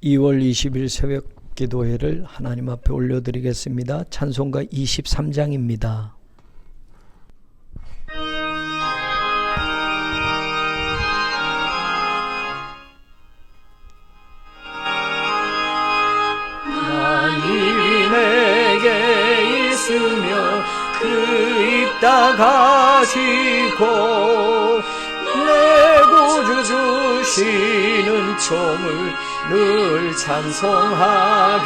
2월 20일 새벽 기도회를 하나님 앞에 올려드리겠습니다. 찬송가 23장입니다. 만일이 내게 있으며 그 입 다 가지고 내 구주 주시는 총을 늘 찬송하겠네.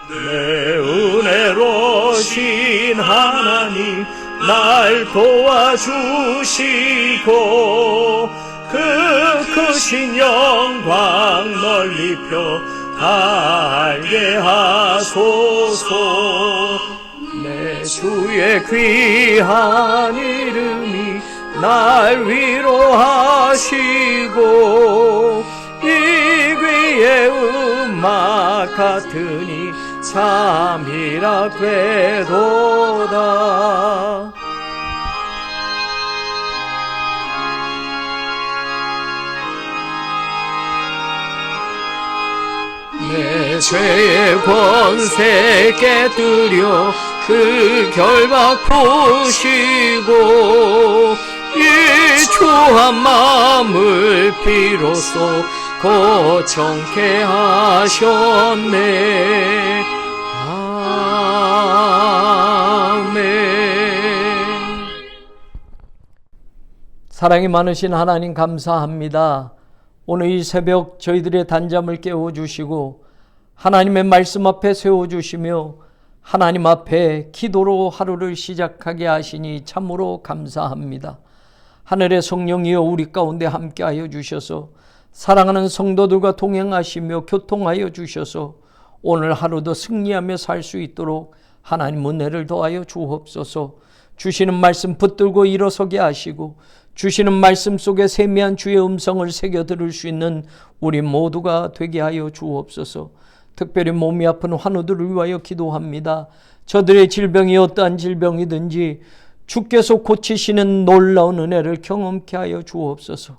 내 은혜로신 하나님 날 도와주시고 그 크신 영광 널리 펴 알게 하소서. 내 주의 귀한 이름이 날 위로하시고 이 귀의 음악 같으니 참이라 궤도다. 내 죄의 권세 깨뜨려 그 결박 푸시고 이 추한 마음을 비로소 고청케 하셨네. 아멘. 사랑이 많으신 하나님 감사합니다. 오늘 이 새벽 저희들의 단잠을 깨워주시고 하나님의 말씀 앞에 세워주시며 하나님 앞에 기도로 하루를 시작하게 하시니 참으로 감사합니다. 하늘의 성령이여 우리 가운데 함께하여 주셔서 사랑하는 성도들과 동행하시며 교통하여 주셔서 오늘 하루도 승리하며 살 수 있도록 하나님 은혜를 더하여 주옵소서. 주시는 말씀 붙들고 일어서게 하시고 주시는 말씀 속에 세미한 주의 음성을 새겨 들을 수 있는 우리 모두가 되게 하여 주옵소서. 특별히 몸이 아픈 환우들을 위하여 기도합니다. 저들의 질병이 어떠한 질병이든지 주께서 고치시는 놀라운 은혜를 경험케 하여 주옵소서.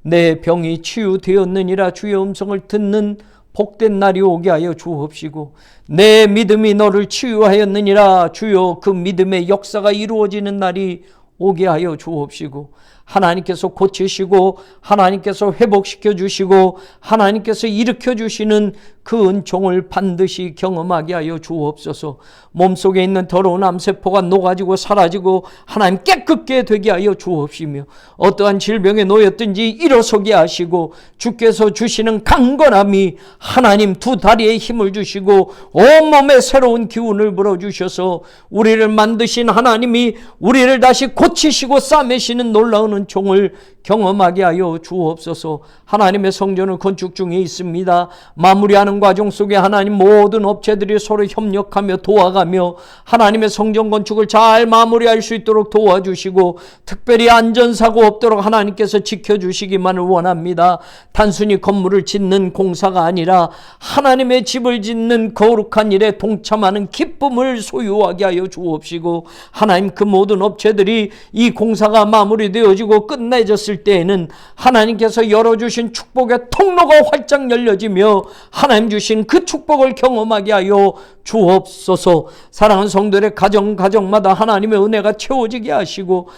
내 병이 치유되었느니라 주의 음성을 듣는 복된 날이 오게 하여 주옵시고 내 믿음이 너를 치유하였느니라 주여 그 믿음의 역사가 이루어지는 날이 오게 하여 주옵시고 하나님께서 고치시고 하나님께서 회복시켜 주시고 하나님께서 일으켜 주시는 그 은총을 반드시 경험하게 하여 주옵소서. 몸속에 있는 더러운 암세포가 녹아지고 사라지고 하나님 깨끗게 되게 하여 주옵시며 어떠한 질병에 놓였든지 일어서게 하시고 주께서 주시는 강건함이 하나님 두 다리에 힘을 주시고 온몸에 새로운 기운을 불어주셔서 우리를 만드신 하나님이 우리를 다시 고치시고 싸매시는 놀라운 은총을 경험하게 하여 주옵소서. 하나님의 성전을 건축 중에 있습니다. 마무리하는 과정 속에 하나님 모든 업체들이 서로 협력하며 도와가며 하나님의 성전 건축을 잘 마무리할 수 있도록 도와주시고 특별히 안전사고 없도록 하나님께서 지켜주시기만을 원합니다. 단순히 건물을 짓는 공사가 아니라 하나님의 집을 짓는 거룩한 일에 동참하는 기쁨을 소유하게 하여 주옵시고 하나님 그 모든 업체들이 이 공사가 마무리되어지고 끝내졌을 때에는 하나님께서 열어주신 축복의 통로가 활짝 열려지며 하나님 주신 그 축복을 경험하게 하여 주옵소서. 사랑하는 성도들의 가정마다 하나님의 은혜가 채워지게 하시고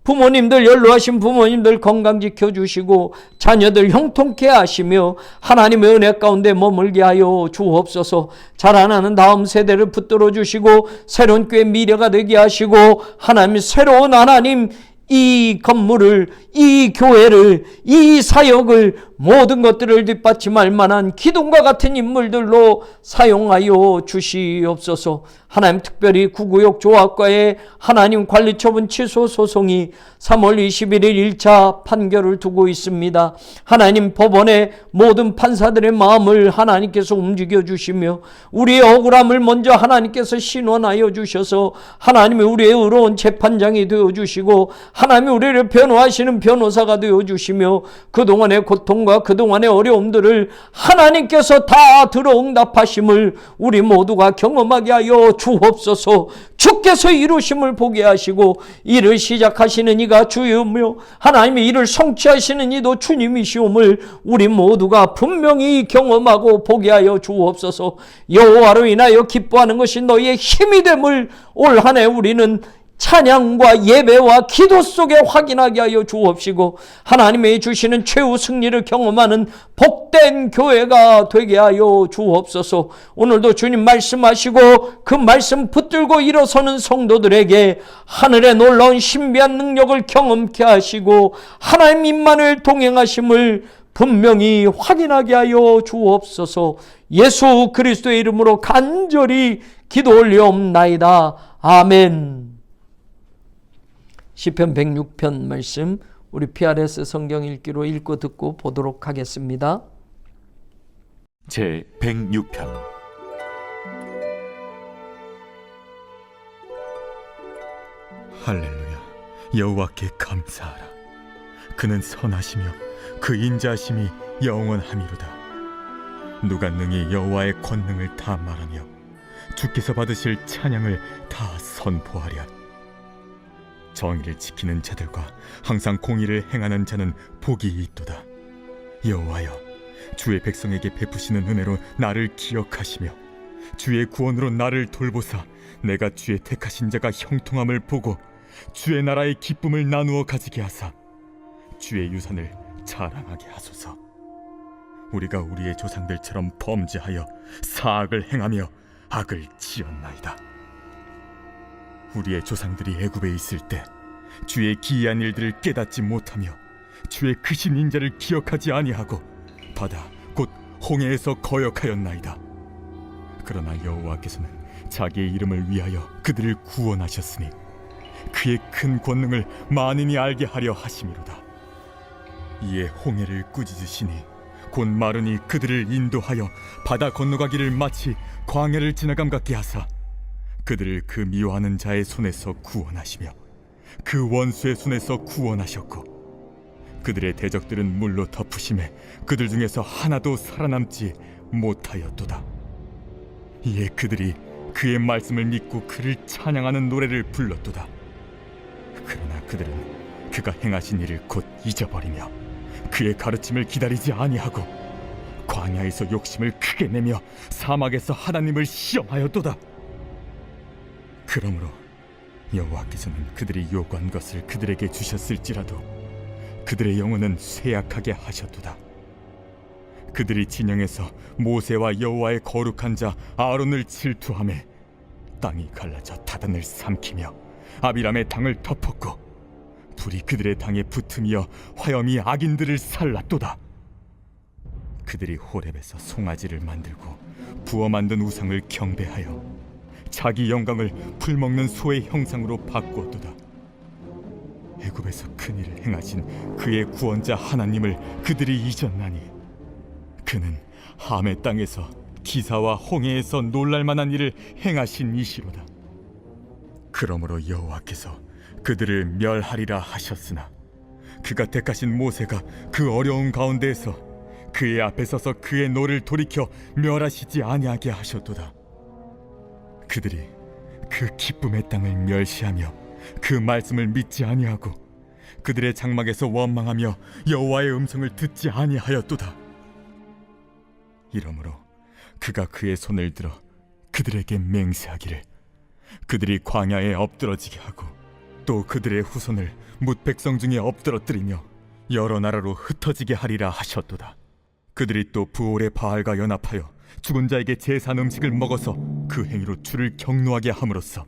부모님들 연로하신 부모님들 건강 지켜주시고 자녀들 형통케 하시며 하나님의 은혜 가운데 머물게 하여 주옵소서. 자라나는 다음 세대를 붙들어 주시고 새로운 교회 미래가 되게 하시고 하나님 새로운 하나님 이 건물을 이 교회를 이 사역을 모든 것들을 뒷받침할 만한 기둥과 같은 인물들로 사용하여 주시옵소서. 하나님 특별히 구구역 조합과의 하나님 관리처분 취소 소송이 3월 21일 1차 판결을 두고 있습니다. 하나님 법원의 모든 판사들의 마음을 하나님께서 움직여 주시며 우리의 억울함을 먼저 하나님께서 신원하여 주셔서 하나님이 우리의 의로운 재판장이 되어 주시고 하나님이 우리를 변호하시는 변호사가 되어 주시며 그동안의 고통과 고민과 그동안의 어려움들을 하나님께서 다 들어응답하심을 우리 모두가 경험하게 하여 주옵소서. 주께서 이루심을 보게 하시고 일을 시작하시는 이가 주이며 하나님의 일을 성취하시는 이도 주님이시옴을 우리 모두가 분명히 경험하고 보게 하여 주옵소서. 여호와로 인하여 기뻐하는 것이 너희의 힘이 됨을 올 한 해 우리는 찬양과 예배와 기도 속에 확인하게 하여 주옵시고 하나님의 주시는 최후 승리를 경험하는 복된 교회가 되게 하여 주옵소서. 오늘도 주님 말씀하시고 그 말씀 붙들고 일어서는 성도들에게 하늘의 놀라운 신비한 능력을 경험케 하시고 하나님 임마누엘 동행하심을 분명히 확인하게 하여 주옵소서. 예수 그리스도의 이름으로 간절히 기도 올리옵나이다. 아멘. 시편 106편 말씀 우리 PRS 성경 읽기로 읽고 듣고 보도록 하겠습니다. 제 106편. 할렐루야. 여호와께 감사하라. 그는 선하시며 그 인자하심이 영원함이로다. 누가 능히 여호와의 권능을 다 말하며 주께서 받으실 찬양을 다 선포하랴. 정의를 지키는 자들과 항상 공의를 행하는 자는 복이 있도다. 여호와여, 주의 백성에게 베푸시는 은혜로 나를 기억하시며 주의 구원으로 나를 돌보사 내가 주의 택하신 자가 형통함을 보고 주의 나라의 기쁨을 나누어 가지게 하사 주의 유산을 자랑하게 하소서. 우리가 우리의 조상들처럼 범죄하여 사악을 행하며 악을 지었나이다. 우리의 조상들이 애굽에 있을 때 주의 기이한 일들을 깨닫지 못하며 주의 크신 인자를 기억하지 아니하고 바다 곧 홍해에서 거역하였나이다. 그러나 여호와께서는 자기의 이름을 위하여 그들을 구원하셨으니 그의 큰 권능을 만인이 알게 하려 하심이로다. 이에 홍해를 꾸짖으시니 곧 마르니 그들을 인도하여 바다 건너가기를 마치 광야를 지나감 같게 하사 그들을 그 미워하는 자의 손에서 구원하시며 그 원수의 손에서 구원하셨고 그들의 대적들은 물로 덮으심에 그들 중에서 하나도 살아남지 못하였도다. 이에 그들이 그의 말씀을 믿고 그를 찬양하는 노래를 불렀도다. 그러나 그들은 그가 행하신 일을 곧 잊어버리며 그의 가르침을 기다리지 아니하고 광야에서 욕심을 크게 내며 사막에서 하나님을 시험하였도다. 그러므로 여호와께서는 그들이 요구한 것을 그들에게 주셨을지라도 그들의 영혼은 쇠약하게 하셨도다. 그들이 진영에서 모세와 여호와의 거룩한 자 아론을 질투하며 땅이 갈라져 다단을 삼키며 아비람의 당을 덮었고 불이 그들의 당에 붙으며 화염이 악인들을 살랐도다. 그들이 호렙에서 송아지를 만들고 부어 만든 우상을 경배하여 자기 영광을 풀먹는 소의 형상으로 바꾸었도다. 애굽에서 큰 일을 행하신 그의 구원자 하나님을 그들이 잊었나니 그는 함의 땅에서 기사와 홍해에서 놀랄만한 일을 행하신 이시로다. 그러므로 여호와께서 그들을 멸하리라 하셨으나 그가 택하신 모세가 그 어려운 가운데에서 그의 앞에 서서 그의 노를 돌이켜 멸하시지 아니하게 하셨도다. 그들이 그 기쁨의 땅을 멸시하며 그 말씀을 믿지 아니하고 그들의 장막에서 원망하며 여호와의 음성을 듣지 아니하였도다. 이러므로 그가 그의 손을 들어 그들에게 맹세하기를 그들이 광야에 엎드러지게 하고 또 그들의 후손을 뭇 백성 중에 엎드러뜨리며 여러 나라로 흩어지게 하리라 하셨도다. 그들이 또 부올의 바알과 연합하여 죽은 자에게 제산 음식을 먹어서 그 행위로 주를 경노하게 함으로써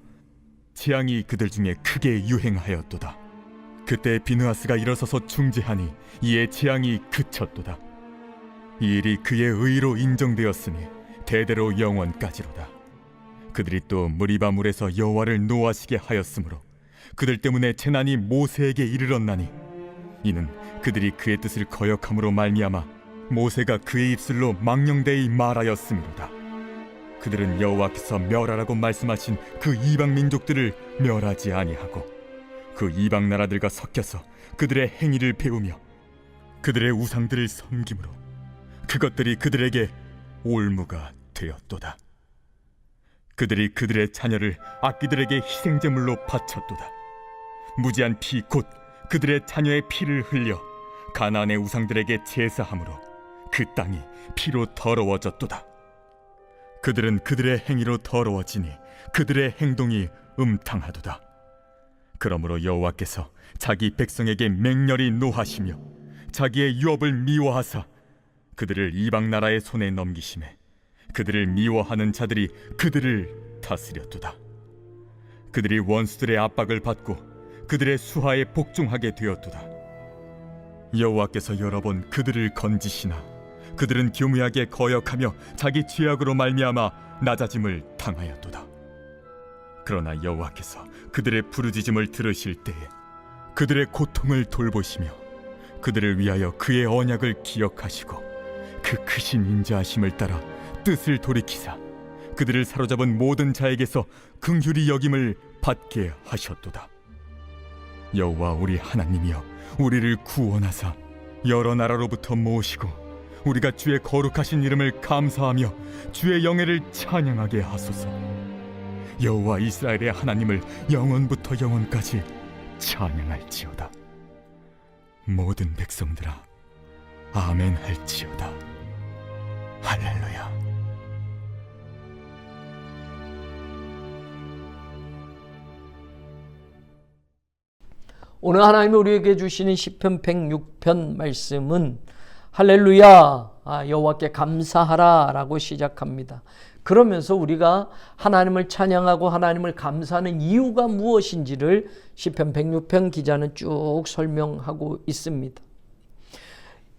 재앙이 그들 중에 크게 유행하였도다. 그때 비느하스가 일어서서 중재하니 이에 재앙이 그쳤도다. 이 일이 그의 의로 인정되었으니 대대로 영원까지로다. 그들이 또 무리바 물에서 여호와를 노하시게 하였으므로 그들 때문에 재난이 모세에게 이르렀나니 이는 그들이 그의 뜻을 거역함으로 말미암아 모세가 그의 입술로 망령되이 말하였음이로다. 그들은 여호와께서 멸하라고 말씀하신 그 이방 민족들을 멸하지 아니하고 그 이방 나라들과 섞여서 그들의 행위를 배우며 그들의 우상들을 섬김으로 그것들이 그들에게 올무가 되었도다. 그들이 그들의 자녀를 악기들에게 희생제물로 바쳤도다. 무지한 피 곧 그들의 자녀의 피를 흘려 가나안의 우상들에게 제사함으로 그 땅이 피로 더러워졌도다. 그들은 그들의 행위로 더러워지니 그들의 행동이 음탕하도다. 그러므로 여호와께서 자기 백성에게 맹렬히 노하시며 자기의 유업을 미워하사 그들을 이방 나라의 손에 넘기심에 그들을 미워하는 자들이 그들을 다스렸도다. 그들이 원수들의 압박을 받고 그들의 수하에 복종하게 되었도다. 여호와께서 여러 번 그들을 건지시나 그들은 교묘하게 거역하며 자기 죄악으로 말미암아 낮아짐을 당하였도다. 그러나 여호와께서 그들의 부르짖음을 들으실 때에 그들의 고통을 돌보시며 그들을 위하여 그의 언약을 기억하시고 그 크신 인자하심을 따라 뜻을 돌이키사 그들을 사로잡은 모든 자에게서 긍휼히 여김을 받게 하셨도다. 여호와 우리 하나님이여 우리를 구원하사 여러 나라로부터 모으시고 우리가 주의 거룩하신 이름을 감사하며 주의 영예를 찬양하게 하소서. 여호와 이스라엘의 하나님을 영원부터 영원까지 찬양할지어다. 모든 백성들아 아멘 할지어다. 할렐루야. 오늘 하나님이 우리에게 주시는 시편 106편 말씀은 할렐루야, 여호와께 감사하라 라고 시작합니다. 그러면서 우리가 하나님을 찬양하고 하나님을 감사하는 이유가 무엇인지를 시편 106편 기자는 쭉 설명하고 있습니다.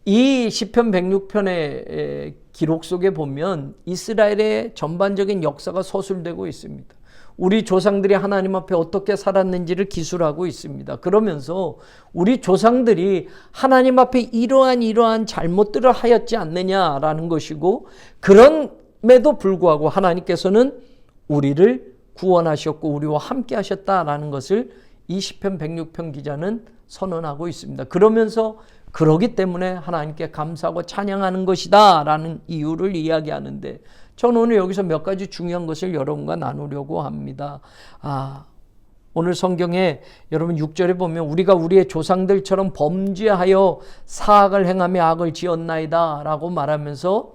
이 시편 106편의 기록 속에 보면 이스라엘의 전반적인 역사가 서술되고 있습니다. 우리 조상들이 하나님 앞에 어떻게 살았는지를 기술하고 있습니다. 그러면서 우리 조상들이 하나님 앞에 이러한 잘못들을 하였지 않느냐라는 것이고, 그럼에도 불구하고 하나님께서는 우리를 구원하셨고 우리와 함께 하셨다라는 것을 이 시편 106편 기자는 선언하고 있습니다. 그러면서 그러기 때문에 하나님께 감사하고 찬양하는 것이다 라는 이유를 이야기하는데, 저는 오늘 여기서 몇 가지 중요한 것을 여러분과 나누려고 합니다. 오늘 성경에 여러분 6절에 보면 우리가 우리의 조상들처럼 범죄하여 사악을 행하며 악을 지었나이다 라고 말하면서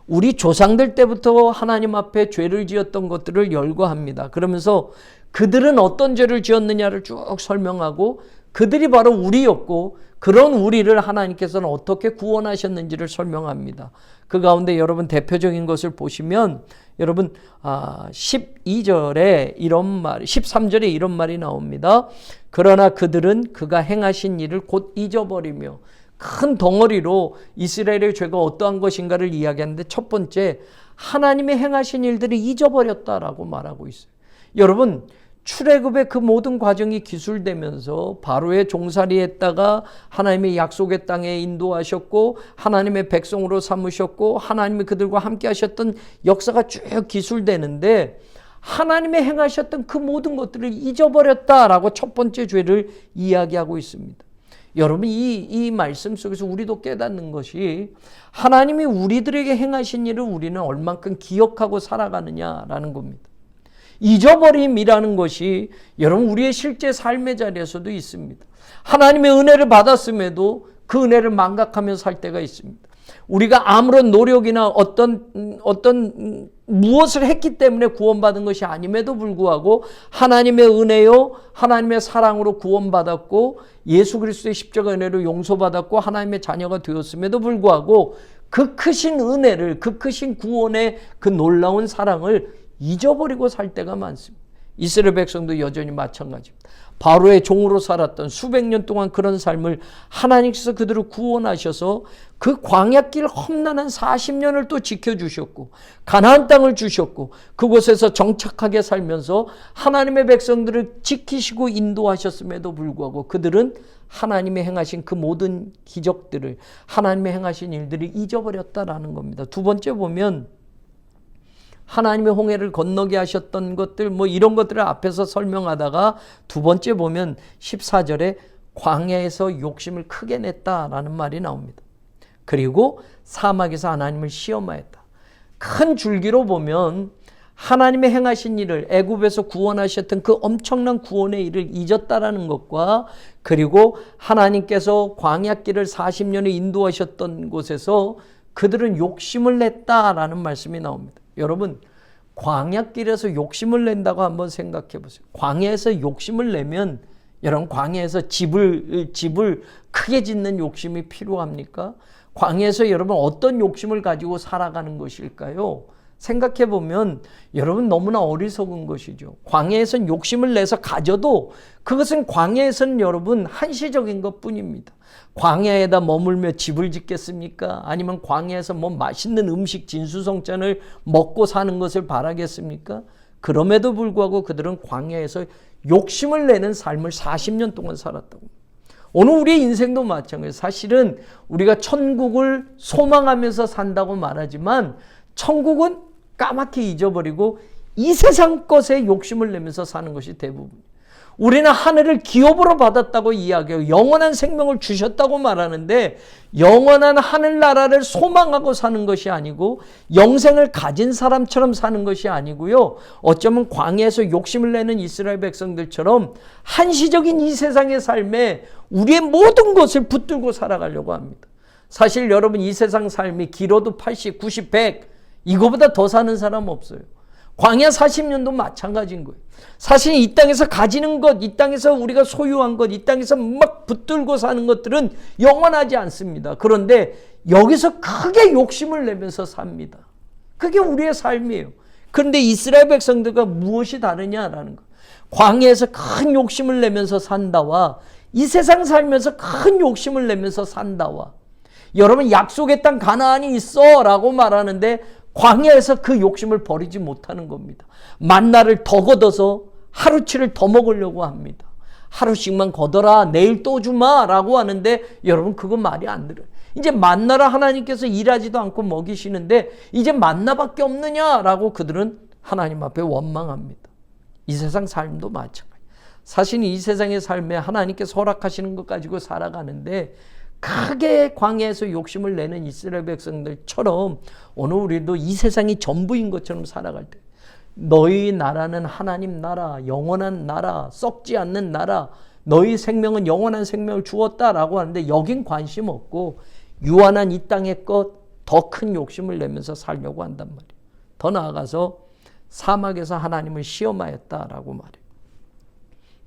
우리 조상들 때부터 하나님 앞에 죄를 지었던 것들을 열거합니다. 그러면서 그들은 어떤 죄를 지었느냐를 쭉 설명하고 그들이 바로 우리였고 그런 우리를 하나님께서는 어떻게 구원하셨는지를 설명합니다. 그 가운데 여러분 대표적인 것을 보시면 여러분 12절에 이런 말, 13절에 이런 말이 나옵니다. 그러나 그들은 그가 행하신 일을 곧 잊어버리며, 큰 덩어리로 이스라엘의 죄가 어떠한 것인가를 이야기하는데 첫 번째, 하나님의 행하신 일들을 잊어버렸다라고 말하고 있어요. 여러분, 출애굽의 그 모든 과정이 기술되면서 바로의 종살이했다가 하나님의 약속의 땅에 인도하셨고 하나님의 백성으로 삼으셨고 하나님이 그들과 함께 하셨던 역사가 쭉 기술되는데, 하나님의 행하셨던 그 모든 것들을 잊어버렸다라고 첫 번째 죄를 이야기하고 있습니다. 여러분, 이 말씀 속에서 우리도 깨닫는 것이 하나님이 우리들에게 행하신 일을 우리는 얼만큼 기억하고 살아가느냐라는 겁니다. 잊어버림이라는 것이 여러분 우리의 실제 삶의 자리에서도 있습니다. 하나님의 은혜를 받았음에도 그 은혜를 망각하며 살 때가 있습니다. 우리가 아무런 노력이나 어떤 무엇을 했기 때문에 구원받은 것이 아님에도 불구하고 하나님의 은혜요, 하나님의 사랑으로 구원받았고 예수 그리스도의 십자가 은혜로 용서받았고 하나님의 자녀가 되었음에도 불구하고 그 크신 은혜를, 그 크신 구원의 그 놀라운 사랑을 잊어버리고 살 때가 많습니다. 이스라엘 백성도 여전히 마찬가지입니다. 바로의 종으로 살았던 수백 년 동안 그런 삶을 하나님께서 그들을 구원하셔서 그 광야길 험난한 40년을 또 지켜주셨고 가나안 땅을 주셨고 그곳에서 정착하게 살면서 하나님의 백성들을 지키시고 인도하셨음에도 불구하고 그들은 하나님의 행하신 그 모든 기적들을, 하나님의 행하신 일들을 잊어버렸다라는 겁니다. 두 번째 보면 하나님의 홍해를 건너게 하셨던 것들, 이런 것들을 앞에서 설명하다가 두 번째 보면 14절에 광야에서 욕심을 크게 냈다라는 말이 나옵니다. 그리고 사막에서 하나님을 시험하였다. 큰 줄기로 보면 하나님의 행하신 일을, 애굽에서 구원하셨던 그 엄청난 구원의 일을 잊었다라는 것과, 그리고 하나님께서 광야길을 40년을 인도하셨던 곳에서 그들은 욕심을 냈다라는 말씀이 나옵니다. 여러분, 광야길에서 욕심을 낸다고 한번 생각해 보세요. 광야에서 욕심을 내면, 여러분, 광야에서 집을 크게 짓는 욕심이 필요합니까? 광야에서 여러분 어떤 욕심을 가지고 살아가는 것일까요? 생각해 보면 여러분 너무나 어리석은 것이죠. 광야에선 욕심을 내서 가져도 그것은 광야에서는 여러분 한시적인 것 뿐입니다. 광야에다 머물며 집을 짓겠습니까? 아니면 광야에서 뭐 맛있는 음식 진수성찬을 먹고 사는 것을 바라겠습니까? 그럼에도 불구하고 그들은 광야에서 욕심을 내는 삶을 40년 동안 살았다고. 오늘 우리의 인생도 마찬가지예요. 사실은 우리가 천국을 소망하면서 산다고 말하지만 천국은 까맣게 잊어버리고 이 세상 것에 욕심을 내면서 사는 것이 대부분이에요. 우리는 하늘을 기업으로 받았다고 이야기하고 영원한 생명을 주셨다고 말하는데, 영원한 하늘나라를 소망하고 사는 것이 아니고 영생을 가진 사람처럼 사는 것이 아니고요, 어쩌면 광야에서 욕심을 내는 이스라엘 백성들처럼 한시적인 이 세상의 삶에 우리의 모든 것을 붙들고 살아가려고 합니다. 사실 여러분, 이 세상 삶이 길어도 80, 90, 100 이거보다 더 사는 사람 없어요. 광야 40년도 마찬가지인 거예요. 사실 이 땅에서 가지는 것, 이 땅에서 우리가 소유한 것, 이 땅에서 막 붙들고 사는 것들은 영원하지 않습니다. 그런데 여기서 크게 욕심을 내면서 삽니다. 그게 우리의 삶이에요. 그런데 이스라엘 백성들과 무엇이 다르냐라는 거. 광야에서 큰 욕심을 내면서 산다와 이 세상 살면서 큰 욕심을 내면서 산다와, 여러분 약속의 땅 가나안이 있어 라고 말하는데 광야에서 그 욕심을 버리지 못하는 겁니다. 만나를 더 걷어서 하루치를 더 먹으려고 합니다. 하루씩만 걷어라, 내일 또 주마 라고 하는데 여러분 그거 말이 안 들어요. 이제 만나를 하나님께서 일하지도 않고 먹이시는데 이제 만나밖에 없느냐라고 그들은 하나님 앞에 원망합니다. 이 세상 삶도 마찬가지예요. 사실 이 세상의 삶에 하나님께서 허락하시는 것 가지고 살아가는데 크게 광야에서 욕심을 내는 이스라엘 백성들처럼 오늘 우리도 이 세상이 전부인 것처럼 살아갈 때, 너희 나라는 하나님 나라, 영원한 나라, 썩지 않는 나라, 너희 생명은 영원한 생명을 주었다라고 하는데 여긴 관심 없고 유한한 이 땅의 것 더 큰 욕심을 내면서 살려고 한단 말이에요. 더 나아가서 사막에서 하나님을 시험하였다라고 말해요.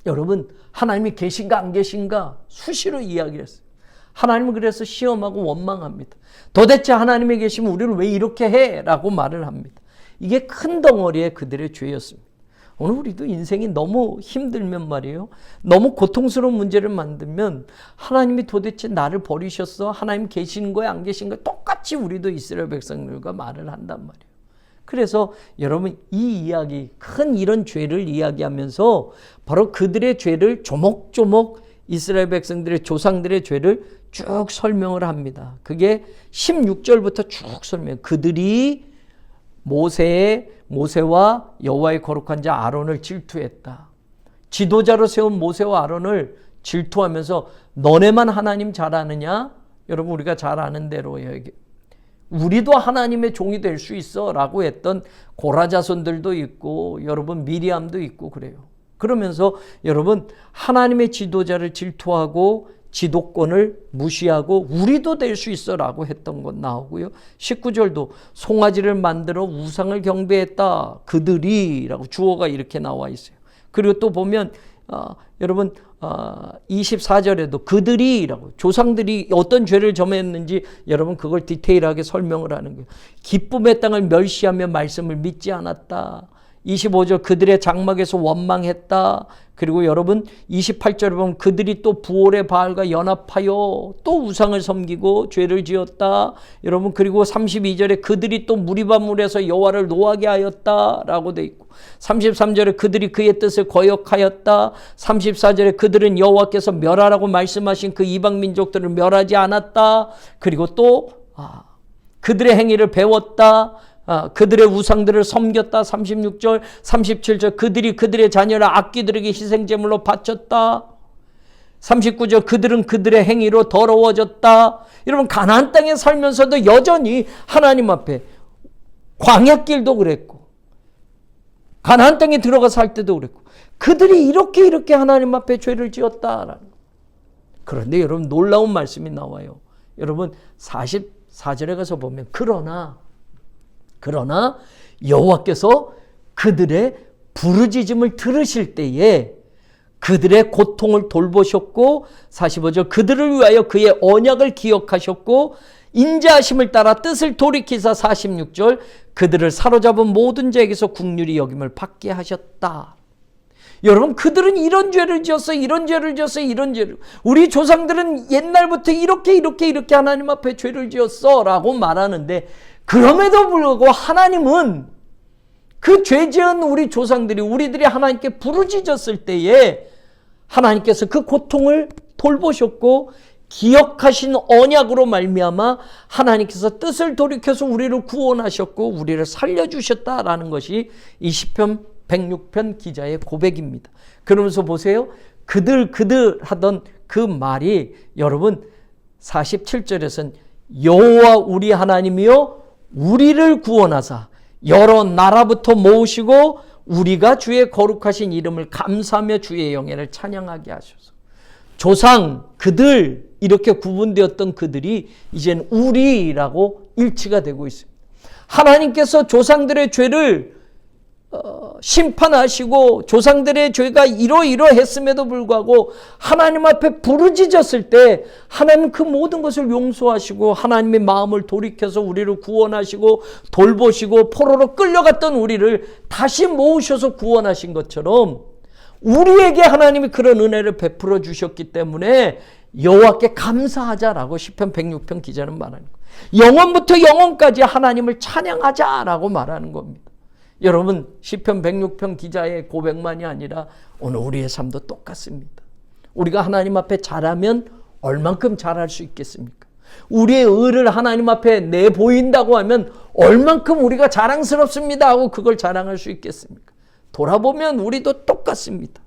여러분, 하나님이 계신가 안 계신가 수시로 이야기를 했어요. 하나님은 그래서 시험하고 원망합니다. 도대체 하나님이 계시면 우리를 왜 이렇게 해? 라고 말을 합니다. 이게 큰 덩어리의 그들의 죄였습니다. 오늘 우리도 인생이 너무 힘들면 말이에요, 너무 고통스러운 문제를 만들면 하나님이 도대체 나를 버리셨어? 하나님 계시는 거야 안 계신 거야? 똑같이 우리도 이스라엘 백성들과 말을 한단 말이에요. 그래서 여러분, 이 이야기, 큰 이런 죄를 이야기하면서 바로 그들의 죄를 조목조목 이스라엘 백성들의 조상들의 죄를 쭉 설명을 합니다. 그게 16절부터 쭉 설명해요. 그들이 모세와 여호와의 거룩한 자 아론을 질투했다. 지도자로 세운 모세와 아론을 질투하면서 너네만 하나님 잘 아느냐? 여러분, 우리가 잘 아는 대로 우리도 하나님의 종이 될 수 있어 라고 했던 고라 자손들도 있고 여러분 미리암도 있고 그래요. 그러면서 여러분, 하나님의 지도자를 질투하고 지도권을 무시하고 우리도 될 수 있어 라고 했던 것 나오고요. 19절도 송아지를 만들어 우상을 경배했다. 그들이 라고 주어가 이렇게 나와 있어요. 그리고 또 보면 여러분 24절에도 그들이 라고, 조상들이 어떤 죄를 점했는지 여러분 그걸 디테일하게 설명을 하는 거예요. 기쁨의 땅을 멸시하며 말씀을 믿지 않았다. 25절 그들의 장막에서 원망했다. 그리고 여러분 28절에 보면 그들이 또 부올의 바알과 연합하여 또 우상을 섬기고 죄를 지었다. 여러분, 그리고 32절에 그들이 또 무리반물에서 여호와를 노하게 하였다 라고 돼 있고, 33절에 그들이 그의 뜻을 거역하였다. 34절에 그들은 여호와께서 멸하라고 말씀하신 그 이방 민족들을 멸하지 않았다. 그리고 또 그들의 행위를 배웠다. 그들의 우상들을 섬겼다. 36절, 37절 그들이 그들의 자녀를 악귀들에게 희생제물로 바쳤다. 39절 그들은 그들의 행위로 더러워졌다. 여러분 가나안 땅에 살면서도 여전히 하나님 앞에 광야길도 그랬고 가나안 땅에 들어가 살 때도 그랬고 그들이 이렇게 하나님 앞에 죄를 지었다라는. 그런데 여러분 놀라운 말씀이 나와요. 여러분 44절에 가서 보면 그러나 여호와께서 그들의 부르짖음을 들으실 때에 그들의 고통을 돌보셨고 45절 그들을 위하여 그의 언약을 기억하셨고 인자하심을 따라 뜻을 돌이키사 46절 그들을 사로잡은 모든 자에게서 긍휼히 여김을 받게 하셨다. 여러분 그들은 이런 죄를 지었어 이런 죄를 지었어 이런 죄를 우리 조상들은 옛날부터 이렇게 하나님 앞에 죄를 지었어 라고 말하는데 그럼에도 불구하고 하나님은 그 죄 지은 우리 조상들이 우리들이 하나님께 부르짖었을 때에 하나님께서 그 고통을 돌보셨고 기억하신 언약으로 말미암아 하나님께서 뜻을 돌이켜서 우리를 구원하셨고 우리를 살려주셨다라는 것이 이 시편 106편 기자의 고백입니다. 그러면서 보세요. 그들 하던 그 말이 여러분 47절에서는 여호와 우리 하나님이여 우리를 구원하사 여러 나라부터 모으시고 우리가 주의 거룩하신 이름을 감사하며 주의 영예를 찬양하게 하셔서 조상 그들 이렇게 구분되었던 그들이 이제는 우리라고 일치가 되고 있습니다. 하나님께서 조상들의 죄를 심판하시고 조상들의 죄가 이러이러했음에도 불구하고 하나님 앞에 부르짖었을 때 하나님 그 모든 것을 용서하시고 하나님의 마음을 돌이켜서 우리를 구원하시고 돌보시고 포로로 끌려갔던 우리를 다시 모으셔서 구원하신 것처럼 우리에게 하나님이 그런 은혜를 베풀어 주셨기 때문에 여호와께 감사하자라고 시편 106편 기자는 말하는 거예요. 영원부터 영원까지 하나님을 찬양하자라고 말하는 겁니다. 여러분 시편 106편 기자의 고백만이 아니라 오늘 우리의 삶도 똑같습니다. 우리가 하나님 앞에 잘하면 얼만큼 잘할 수 있겠습니까? 우리의 의를 하나님 앞에 내보인다고 하면 얼만큼 우리가 자랑스럽습니다 하고 그걸 자랑할 수 있겠습니까? 돌아보면 우리도 똑같습니다.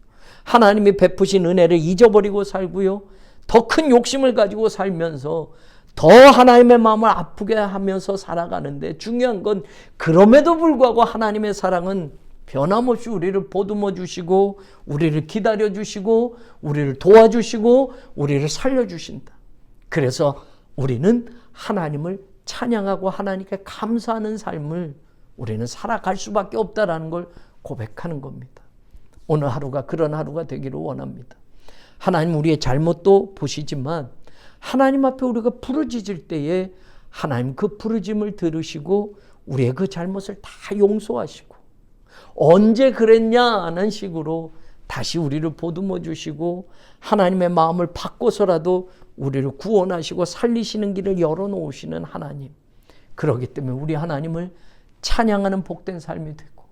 하나님이 베푸신 은혜를 잊어버리고 살고요. 더 큰 욕심을 가지고 살면서 더 하나님의 마음을 아프게 하면서 살아가는데 중요한 건 그럼에도 불구하고 하나님의 사랑은 변함없이 우리를 보듬어 주시고 우리를 기다려 주시고 우리를 도와주시고 우리를 살려 주신다. 그래서 우리는 하나님을 찬양하고 하나님께 감사하는 삶을 우리는 살아갈 수밖에 없다라는 걸 고백하는 겁니다. 오늘 하루가 그런 하루가 되기를 원합니다. 하나님 우리의 잘못도 보시지만 하나님 앞에 우리가 부르짖을 때에 하나님 그 부르짖음을 들으시고 우리의 그 잘못을 다 용서하시고 언제 그랬냐는 식으로 다시 우리를 보듬어 주시고 하나님의 마음을 바꿔서라도 우리를 구원하시고 살리시는 길을 열어놓으시는 하나님. 그렇기 때문에 우리 하나님을 찬양하는 복된 삶이 되고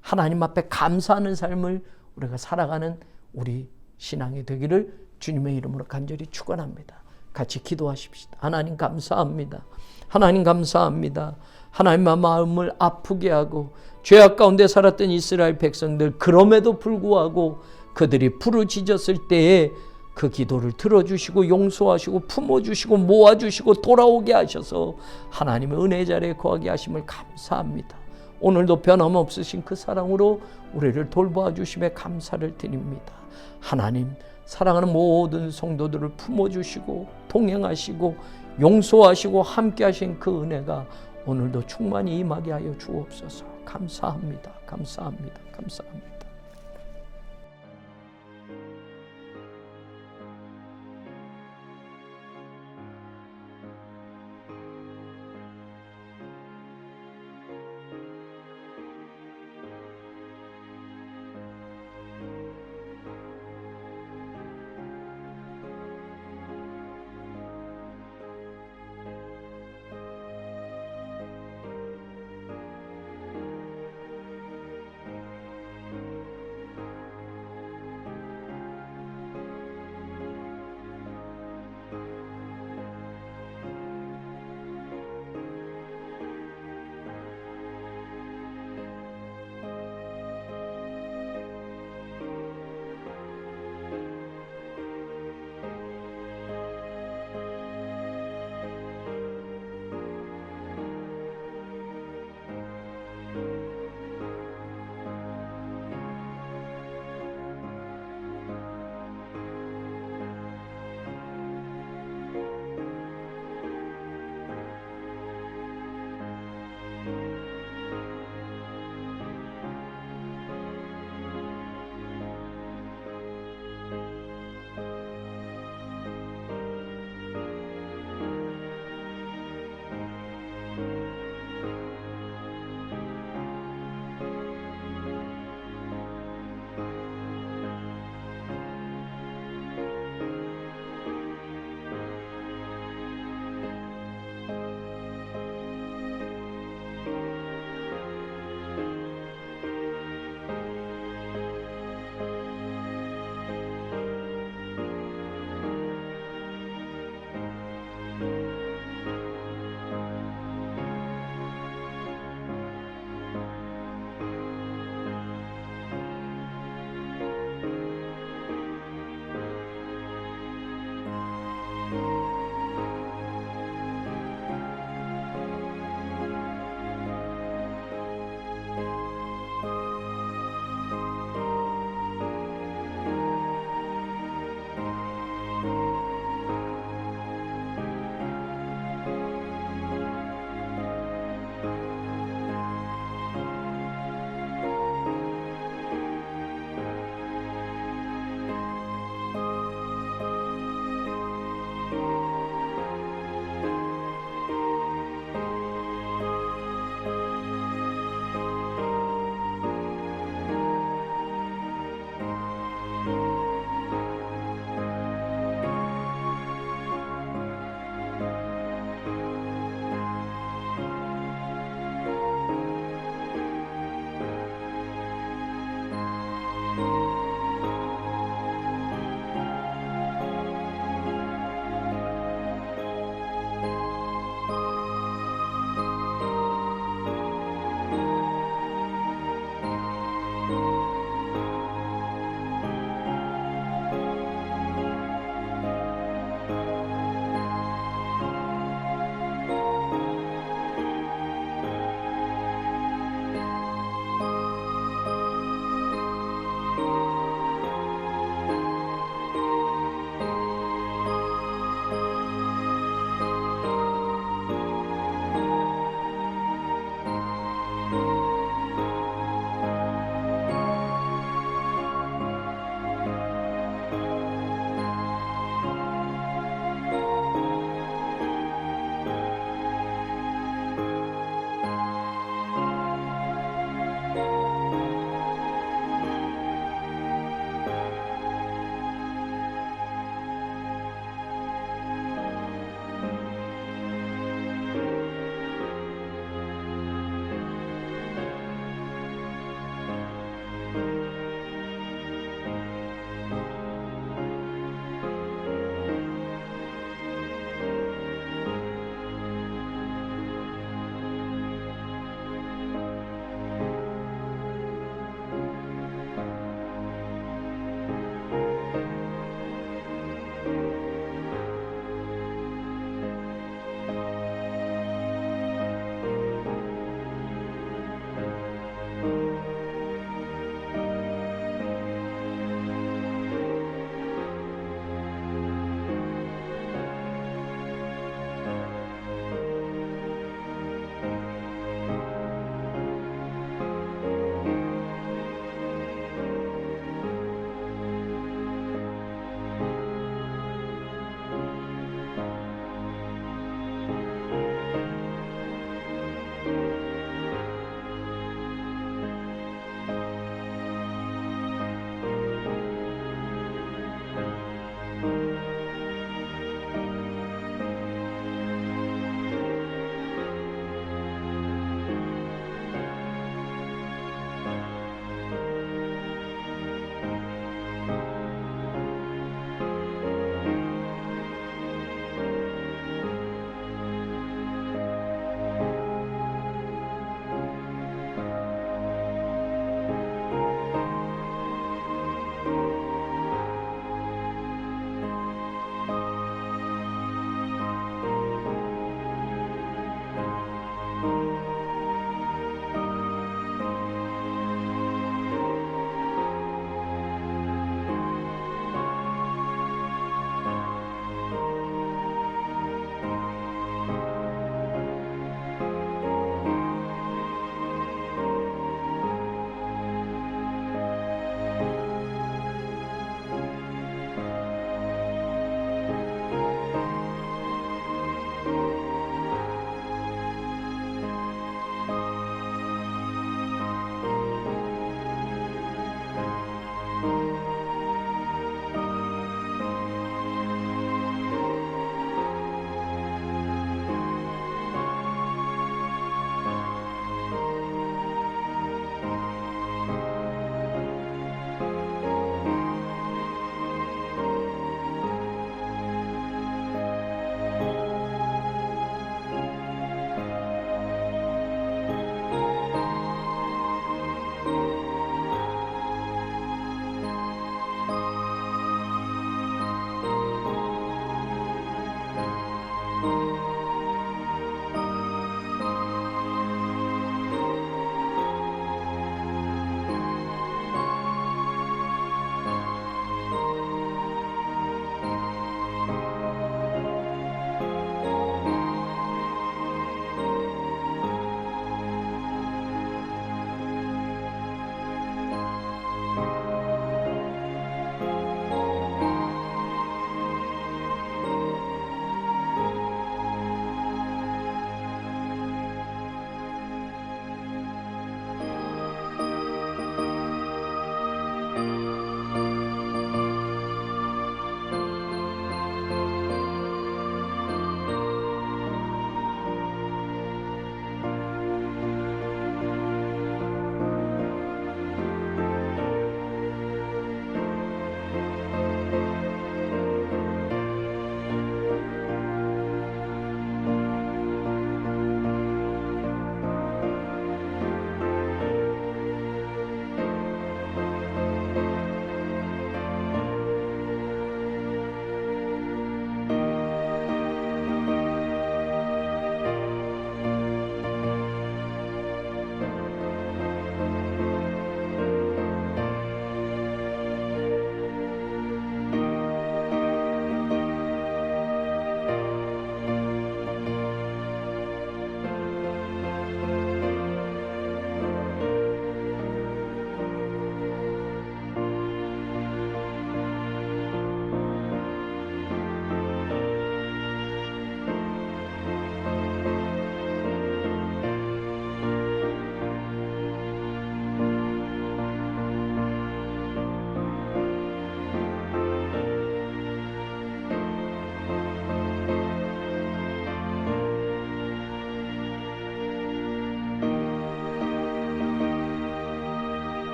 하나님 앞에 감사하는 삶을 우리가 살아가는 우리 신앙이 되기를 주님의 이름으로 간절히 축원합니다. 같이 기도하십시다. 하나님 감사합니다. 하나님 감사합니다. 하나님의 마음을 아프게 하고 죄악 가운데 살았던 이스라엘 백성들 그럼에도 불구하고 그들이 부르짖었을 때에 그 기도를 들어주시고 용서하시고 품어주시고 모아주시고 돌아오게 하셔서 하나님의 은혜 자리에 거하게 하심을 감사합니다. 오늘도 변함없으신 그 사랑으로 우리를 돌보아 주심에 감사를 드립니다. 하나님 사랑하는 모든 성도들을 품어주시고 동행하시고 용서하시고 함께하신 그 은혜가 오늘도 충만히 임하게 하여 주옵소서. 감사합니다. 감사합니다. 감사합니다.